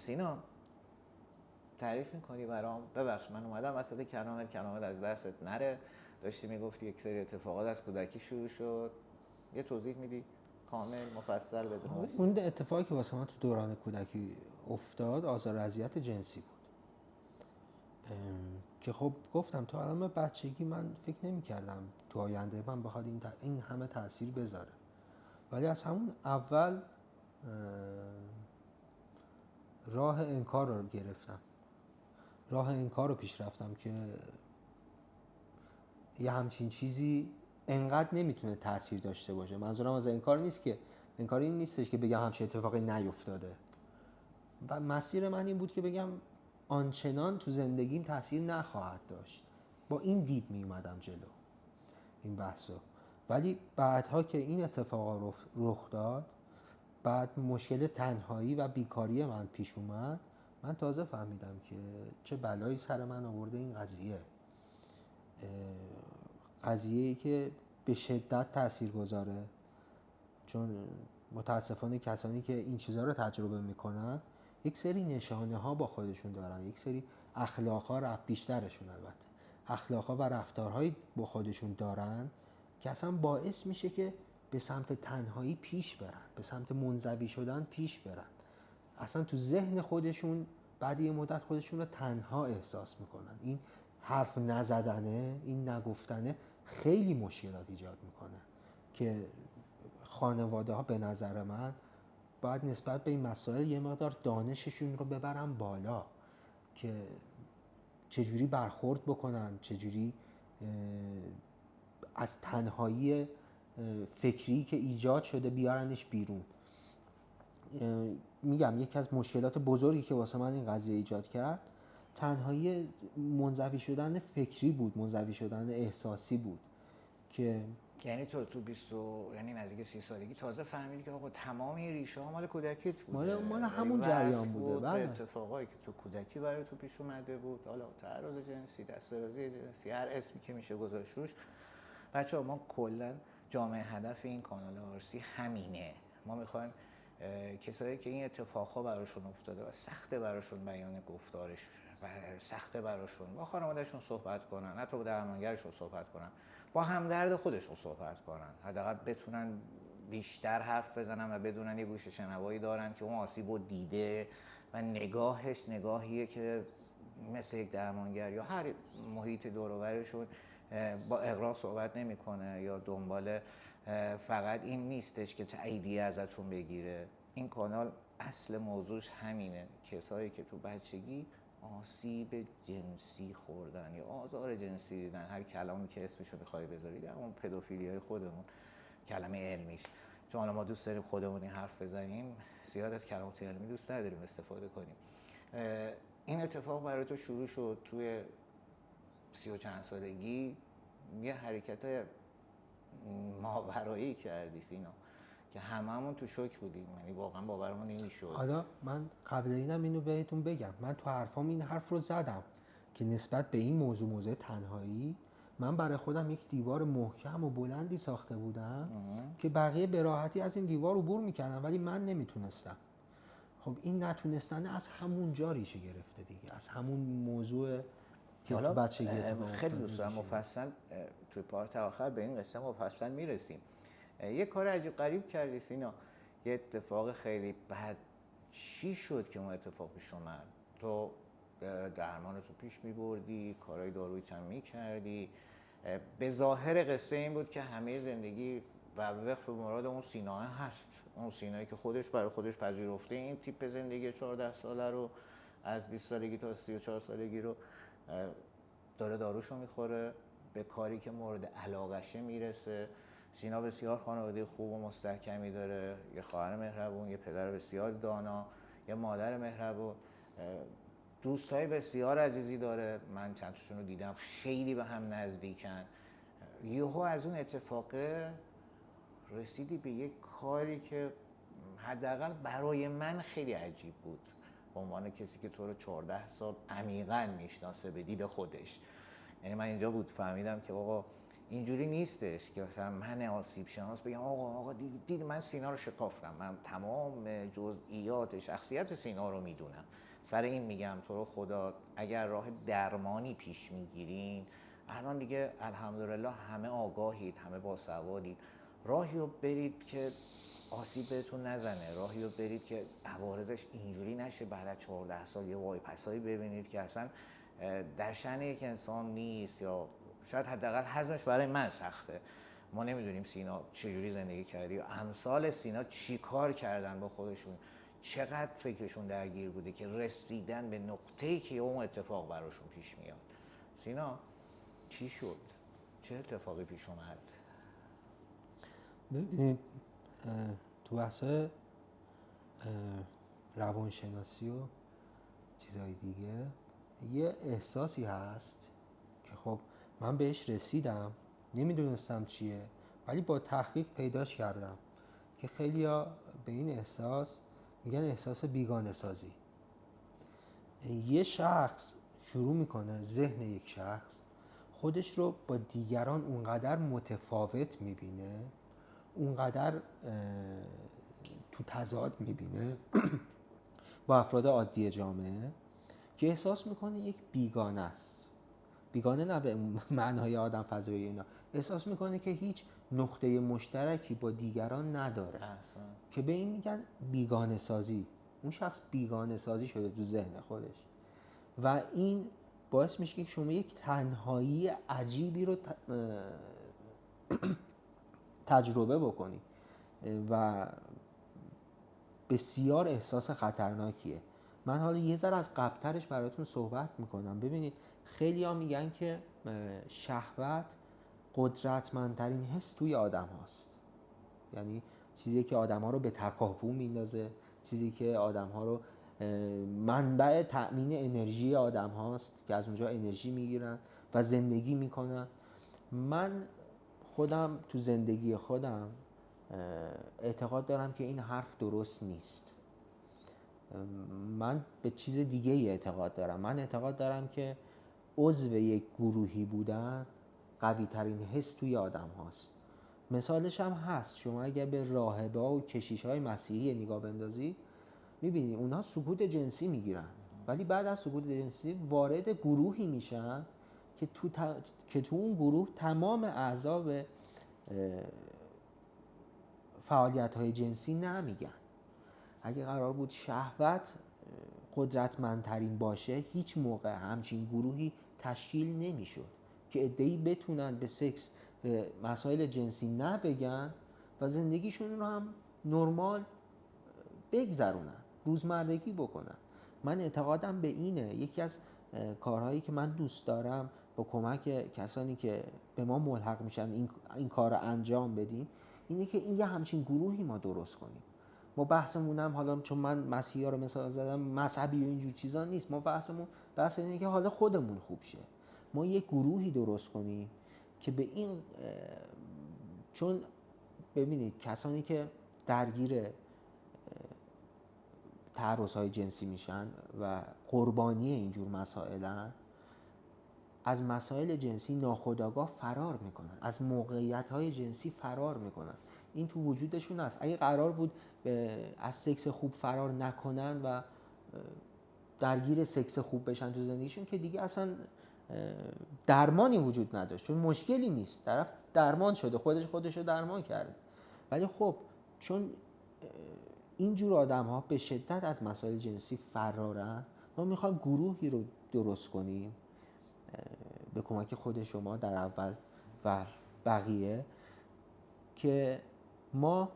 سینا تعریف میکنی برام؟ ببخش من اومدم وسط کلامت از دستت نره. داشتی میگفتی یک سری اتفاقات از کودکی شروع شد، یه توضیح میدی کامل مفصل بدون واسه؟ اون اتفاقی که واسه من تو دوران کودکی افتاد آزار و اذیت جنسی بود که خب گفتم تو علم بچگی من فکر نمی کردم تو آینده من بخواد این همه تاثیر بذاره، ولی از همون اول راه انکار رو گرفتم، راه انکار رو پیش رفتم که یه همچین چیزی انقدر نمیتونه تاثیر داشته باشه. منظورم از انکار نیست که انکار این نیستش که بگم همچین اتفاقی نیفتاده، و مسیر من این بود که بگم آنچنان تو زندگیم تاثیر نخواهد داشت. با این دید می اومدم جلو این بحثو. ولی بعدها که این اتفاقا رخ داد، بعد مشکل تنهایی و بیکاری من پیش اومد، من تازه فهمیدم که چه بلایی سر من آورده این قضیه‌ای که به شدت تأثیر گذاره. چون متاسفانه کسانی که این چیزها رو تجربه میکنن یک سری نشانه ها با خودشون دارن، یک سری اخلاق ها بیشترشون البته اخلاق ها و رفتارهایی با خودشون دارن که اصلا باعث میشه که به سمت تنهایی پیش برن، به سمت منزوی شدن پیش برن. اصلا تو ذهن خودشون بعد یه مدت خودشون رو تنها احساس میکنن. این حرف نزدنه، این نگفتنه خیلی مشکلات ایجاد میکنه که خانواده ها به نظر من باید نسبت به این مسائل یه مقدار دانششون رو ببرن بالا که چجوری برخورد بکنن، چجوری از تنهایی فکری که ایجاد شده بیارنش بیرون. میگم یکی از مشکلات بزرگی که واسه من این قضیه ایجاد کرد تنهایی منزوی شدن فکری بود، منزوی شدن احساسی بود که یعنی تو 20 یعنی نزدیک 30 سالگی تازه فهمیدی که آقا تمام این ریشه ها مال کودکیت بوده، مال همون جریان بوده. به اتفاقایی که تو کودکی برای تو پیش اومده بود، حالا تعرض جنسی، دسترسی جنسی، هر اسمی که میشه گذاشت روش. بچه‌ها ما کلا جامعه هدف این کانال آرسی همینه. ما میخوایم کسایی که این اتفاقها براشون افتاده و سخته براشون بیان گفتارش و سخته براشون با خانواده‌شون صحبت کنن، حتی با درمانگرشون صحبت کنن، با همدرد خودشون صحبت کنن، حداقل بتونن بیشتر حرف بزنن و بدونن یه گوش شنوایی دارن که اون آسیبو دیده و نگاهش نگاهیه که مثل یک درمانگر یا هر محیط دور و برشون با اغراق صحبت نمیکنه یا دنبال فقط این نیستش که تاییدیه ازتون بگیره. این کانال اصل موضوعش همینه، کسایی که تو بچگی آسیب جنسی خوردن یا آزار جنسی دیدن، هر کلامی که اسمشو میخوای بذاری، در اون پدوفیلی های خودمون کلمه علمیش، چون حالا ما دوست داریم خودمون این حرف بزنیم، زیاد از کلمات علمی دوست نداریم استفاده کنیم. این اتفاق برای تو شروع شد توی 30 و چند سالگی، یه حرکت ماورایی کردی سینا که هممون تو شوک بودیم، یعنی واقعا باورمون نمیشد. حالا من قبل اینم اینو بهتون بگم، من تو حرفام این حرف رو زدم که نسبت به این موضوع تنهایی من برای خودم یک دیوار محکم و بلندی ساخته بودم که بقیه به راحتی از این دیوار عبور میکردن ولی من نمیتونستم. خب این نتونستن از همون جا ریشه گرفته دیگه، از همون موضوع که حالا بچگی خیلی دوست دارم مفصل توی پارت آخر به این قصه مفصل میرسیم. یه کار عجیب غریب کردی سینا، یه اتفاق خیلی بد چی شد که اون اتفاق پیش اومد؟ تو درمانتو پیش میبردی، کارهای دارویی هم میکردی، به ظاهر قصه این بود که همه زندگی و وقف مراد اون سینا هست، اون سینایی که خودش برای خودش پذیرفته این تیپ زندگی 14 ساله رو، از 20 سالگی تا 34 سالگی رو داره داروشو میخوره، به کاری که مورد علاقشه میرسه. سینا بسیار خانواده خوب و مستحکمی داره، یه خواهر مهربون، یه پدر بسیار دانا، یه مادر مهربون، دوستای بسیار عزیزی داره، من چند تاشون رو دیدم، خیلی به هم نزدیکن. یهو از اون اتفاقه رسیدی به یک کاری که حداقل برای من خیلی عجیب بود، به عنوان کسی که تو رو 14 سال عمیقاً میشناسه به دید خودش. یعنی من اینجا بود فهمیدم که آقا اینجوری نیستش که مثلا من آسیب شناس بگم آقا دید من سینا رو شکافتم، من تمام جزئیات شخصیت سینا رو میدونم. سر این میگم تو رو خدا اگر راه درمانی پیش میگیرین، الان دیگه الحمدلله همه آگاهید، همه باسوادید، راهی رو برید که آسیب بهتون نزنه، راهی رو برید که عوارضش اینجوری نشه بعد از 14 سال یه وای پسایی ببینید که اصلا در شأن یک انسان نیست، یا شاید حداقل هضمش برای من سخته. ما نمیدونیم سینا چجوری زندگی کرده یا امثال سینا چی کار کردن با خودشون، چقدر فکرشون درگیر بوده که رسیدن به نقطه‌ای که اون اتفاق براشون پیش میاد. سینا چی شد؟ چه اتفاقی پیش اومد؟ ببینید تو بحث‌های روانشناسی و چیزهای دیگه یه احساسی هست که خب من بهش رسیدم، نمیدونستم چیه، ولی با تحقیق پیداش کردم که خیلیا به این احساس میگن احساس بیگانه سازی. یه شخص شروع میکنه، ذهن یک شخص خودش رو با دیگران اونقدر متفاوت میبینه، اونقدر تو تضاد میبینه با افراد عادی جامعه که احساس میکنه یک بیگانه است. بیگانه نه به معنای آدم فضایی اینا، احساس میکنه که هیچ نقطه مشترکی با دیگران نداره که به این میگن بیگانه سازی. اون شخص بیگانه سازی شده تو ذهن خودش و این باعث میشه که شما یک تنهایی عجیبی رو تجربه بکنی و بسیار احساس خطرناکیه. من حالا یه ذره از قبل‌ترش براتون صحبت میکنم. ببینید خیلی ها میگن که شهوت قدرتمندترین حس توی آدم هاست، یعنی چیزی که آدم ها رو به تکاپو میندازه، چیزی که آدم ها رو منبع تأمین انرژی آدم هاست که از اونجا انرژی میگیرن و زندگی میکنن. من خودم تو زندگی خودم اعتقاد دارم که این حرف درست نیست. من به چیز دیگه ای اعتقاد دارم. من اعتقاد دارم که عضو یک گروهی بودن قوی ترین حس توی آدم هاست. مثالش هم هست، شما اگر به راهبه و کشیش های مسیحی نگاه بندازید میبینید اونها سکوت جنسی میگیرن، ولی بعد از سکوت جنسی وارد گروهی میشن که تو اون گروه تمام اعضا به فعالیت های جنسی نمیگن. اگه قرار بود شهوت قدرتمندترین باشه، هیچ موقع همچین گروهی تشکیل نمیشد که عده‌ای بتونن به سکس، به مسائل جنسی نبگن و زندگیشون رو هم نرمال بگذرونن، روزمرگی بکنن. من اعتقادم به اینه. یکی از کارهایی که من دوست دارم با کمک کسانی که به ما ملحق میشن این کار رو انجام بدیم اینه که این یه همچین گروهی ما درست کنیم. ما بحثمونم حالا چون من مسیحا رو مثال زدم، مذهبی و اینجور چیزا نیست، ما بحث اینه که حالا خودمون خوب شه. ما یه گروهی درست کنیم که به این چون ببینید کسانی که درگیر تعرض‌های جنسی میشن و قربانی اینجور مسائلن، از مسائل جنسی ناخودآگاه فرار میکنن، از موقعیت‌های جنسی فرار میکنن. این تو وجودشون هست. اگه قرار بود از سکس خوب فرار نکنن و درگیر سکس خوب بشن تو زندگیشون که دیگه اصلا درمانی وجود نداشت، چون مشکلی نیست، طرف درمان شده، خودش رو درمان کرده. ولی خب چون اینجور آدم ها به شدت از مسائل جنسی فرارن، ما میخوایم گروهی رو درست کنیم به کمک خود شما در اول و بقیه که ما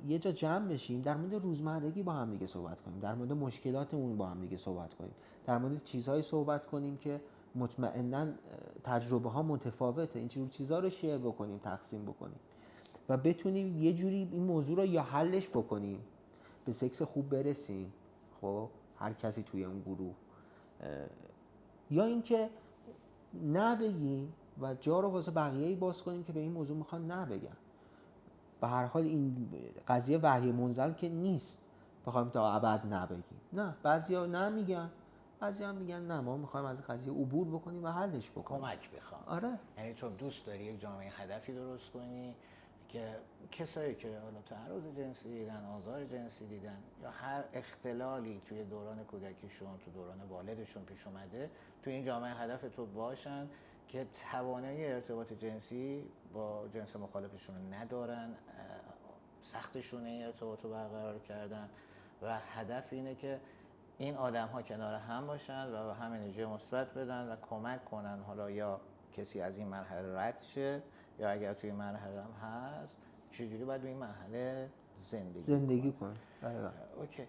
یه جا جمع بشیم، در مورد روزمرگی با هم دیگه صحبت کنیم، در مورد مشکلاتمون با هم دیگه صحبت کنیم، در مورد چیزهایی صحبت کنیم که مطمئناً تجربه ها متفاوته، این چیزها رو شیر بکنیم، تقسیم بکنیم و بتونیم یه جوری این موضوع رو یا حلش بکنیم، به سکس خوب برسیم، خب هر کسی توی اون گروه، یا اینکه نبگیم و جا رو واسه بقیه‌ای باز کنیم که به این موضوع میخوان نبگن. به هر حال این قضیه وحی منزل که نیست بخوایم تا ابد نبگیم. نه، بعضیا نمیگن، بعضی هم میگن نه ما میخوایم از قضیه عبور بکنیم و حلش بکنیم. کمک بخوام. آره. یعنی تو دوست داری یک جامعه هدفی درست کنی که کسایی که حالا تعرض جنسی دیدن، آزار جنسی دیدن یا هر اختلالی توی دوران کودکیشون، تو دوران والدشون پیش اومده، تو این جامعه هدف تو باشن که توانایی ارتباط جنسی با جنس مخالفشون رو ندارن، سختشونه این ارتباط رو برقرار کردن و هدف اینه که این آدم ها کنار هم باشن و به هم انرژی مثبت بدن و کمک کنن حالا یا کسی از این مرحله رد شه یا اگر توی مرحله هم هست چجوری باید به این مرحله زندگی کنه. اوکی.